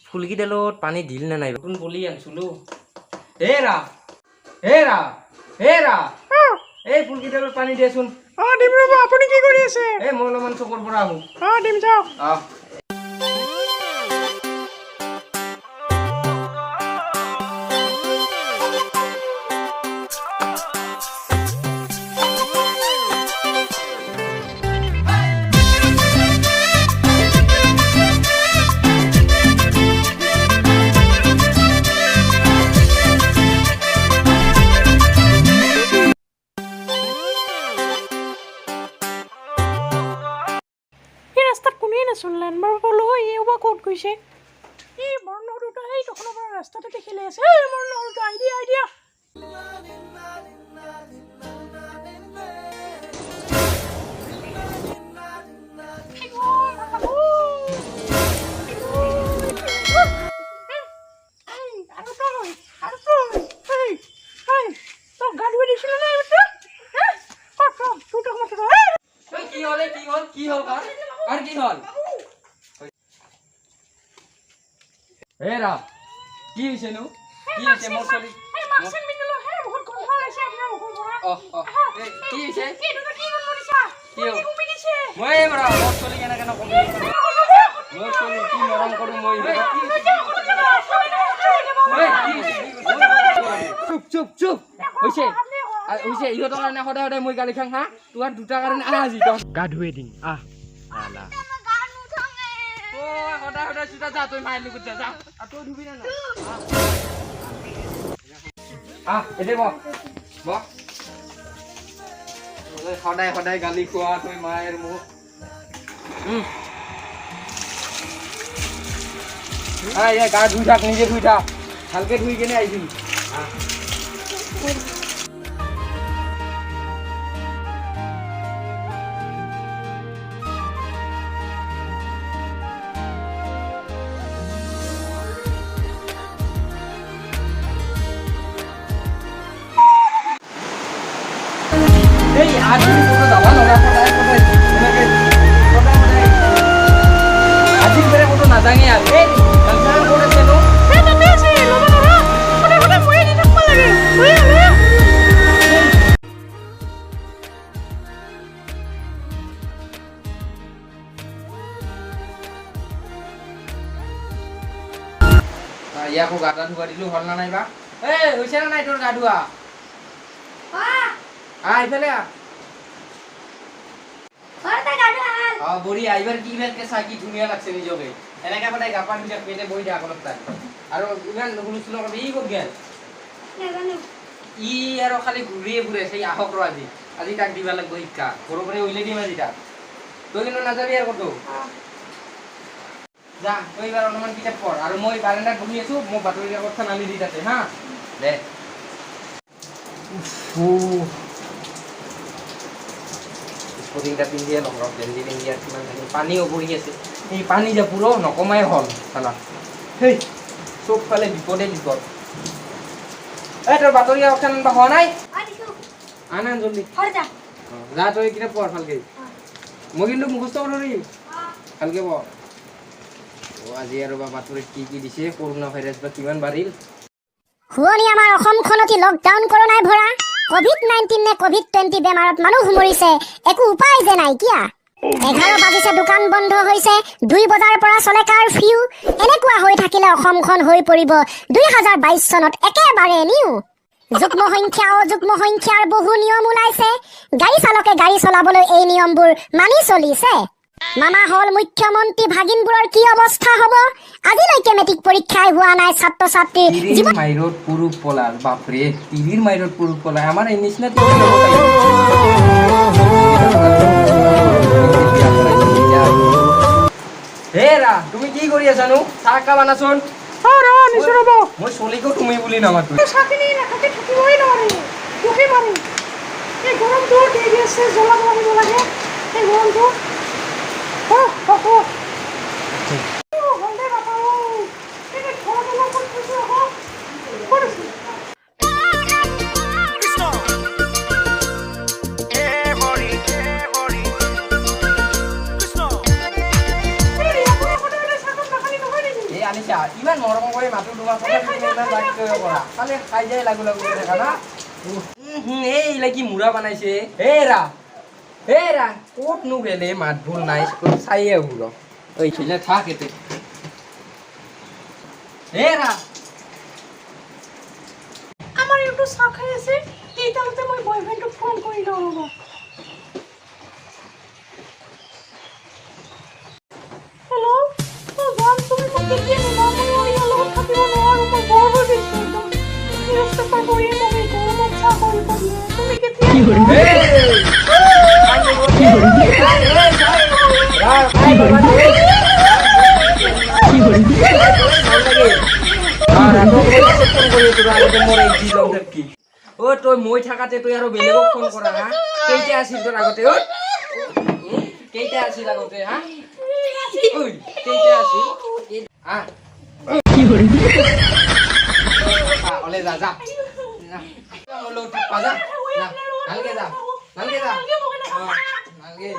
ফুলকেইডালত পানী দিল না নাই নতুন বলি আনছিলো এই ফুলকেইডালত পানী দিয়াচোন দিম ৰ'ব আপুনি কি কৰি আছে মই অলপমান চকৰ পৰা আহো দিম যাওক লেন বাৰু ক'লো এইবা ক'ত গৈছে এই মৰ্ণ দুটা এই তখনৰ পৰা ৰাস্তাতে দেখিলে আছে এই মৰ্ণ দুটা আইডিয়া কি হল আর কি হল এরা কি হইছে নো কি হইছে মোর চলি মাছন মিনলো হে বহুত গন্ধ আইছে আপনার মুখৰ পৰা কি হইছে কি দুটা কি গল কৰিছা কি কমি দিছে মই বড় মোৰ চলি কেন কেন কমি মোৰ চলি কি মৰম কৰো মই চুপ হইছে হইছে ইহতৰ কাৰণে সদায় মই গালি খাং হা তোৰ দুটা কাৰণে আজি তো গা ধুই দিম আলা সদায় চুটা যা তুই মাইল লগত যা তুই ধুবি না এতে সদায় গালি খোৱা তুই মায়ের মুখ গা ধুই থাক নিজে ধুই থাক ভালকে ধুই কেনে আইবি এই আজি কোনো যাবা নৰা সদায় এনেকে সদায় আজি বেৰে কোনো নাজাঙে আৰু এই সংসাৰ কৰিছে নো তাতে আছে লবা নৰা সদায় মই দি থাকব লাগে ইয়াকো গাটা ধুৱা দিলো হল না নাইবা হৈছে না নাই তোৰ গা ধুৱা ইফালে বড়ি আইবার কি বেলকে সাকি ধুনিয়া লাগছে নিজকে এনেকা সদায় গাপান বিটা পেটে বই দিয়া অলপ তাই আৰু ইমান হুলুস্থুল কৰি ই ক'ত গেল ই আৰু খালি ঘূৰিয়ে ঘূৰে সেই আহক ৰ আজি তাক দিবা লাগব শিক্ষা ঘৰৰ পৰা উইলে দিম আজি তাক তই কিন্তু নাযাবি আৰু ক'তো যা তই এবাৰ অলপমান কিতাপ পঢ় আৰু মই বাৰান্দাত বহি আছো মোক বাতৰি কাকতখন আনি দি তাতে হা দে স্পটিংটা পিন্ধিয়ে লওক গেঞ্জি পিন্ধি আৰু কিমান পানীও পৰি আছে এই পানী যে পুৰো নকমাই হ'ল চালা সেই চবফালে বিপদে বিপদ তোৰ বাতৰি কাকতখন আনবা হোৱা নাই আন জলদি যা তই কিতাপ পঢ় ভালকে মই কিন্তু মুখস্থ কৰিম ভালকে পঢ় আজি আৰু বাতৰিত কি দিছে কৰোনা ভাইৰাছ বা কিমান বাঢ়িল হুৱনি আমাৰ অসমখনতি লকডাউন কৰোনাই ভৰা কোভিড-19 নে কোভিড-20 বেমাৰত মানুহ মৰিছে একো উপায় যে নাই কিয়া 11 বাজিছে দোকান বন্ধ হৈছে 2 বজাৰ পৰা চলে কাৰফিউ এনেকুৱা হৈ থাকিলে অসমখন হৈ পৰিব 2022 চনত একেবাৰে নিউ যুগ্ম সংখ্যাৰ বহু নিয়ম ওলাইছে গাড়ী চালকে গাড়ী চলাবলৈ এই নিয়মবোৰ মানি চলিছে মামা হল মুখ্যমন্ত্ৰী ভাগিনবোৰৰ কি অৱস্থা হ'ব আজিলৈকে মেট্ৰিক পৰীক্ষাই হোৱা নাই ছাত্ৰ ছাত্ৰীৰ জীবন মাইৰত পুৰুষ পলাৰ বাপৰে টিভিৰ মাইৰত পুৰুষ পলাৰ আমাৰ এই নিচিনা হেৰা তুমি কি কৰি আছানো চাহ কাপ আনাচোন মই চলিকো তুমি বুলি নামাতো চাকিনি নাখাতে থাকিবই নোৱাৰি দুখে মাৰি এই গৰমটো দেৰি আছে জ্বলাব লাগে এই গৰমটো হাতত তোমাৰ কথা তুমি এটা লাগ কৰিব পৰা খালি খাই যায় লাগু লাগু কৰি থাকা না এই কি মুৰা বনাইছে হেৰা ক'তনো গেলে মাত ভুল নাই চাইয়ে আহো ঐ খিলে থাক এতে হেৰা আমাৰ এইটো চাহ খাই আছে এইটালতে মই বয়ফ্ৰেণ্ডক ফোন কৰি লওঁ ৰ'ব হেল্ল' জান তুমি মোক কেতিয়া নিবা মই ইয়াৰ লগত থাকিব নোৱাৰোঁ মই বৰ হৈ গৈছোঁ একদম নিউজ পেপাৰ কৰি মোক এই গৰমত চাহ কৰিব দিয়ে তুমি কেতিয়া ও তই মই থাকাতে তই আৰু বেলেগক ফোন কৰা হা কেইটা আছিল তোৰ আগতে ঐ কেইটা আছিল আগতে হা ঐ কেইটা আছিল হা ওলে যা যা ওলে উঠ পা যা নালগে যা নালগে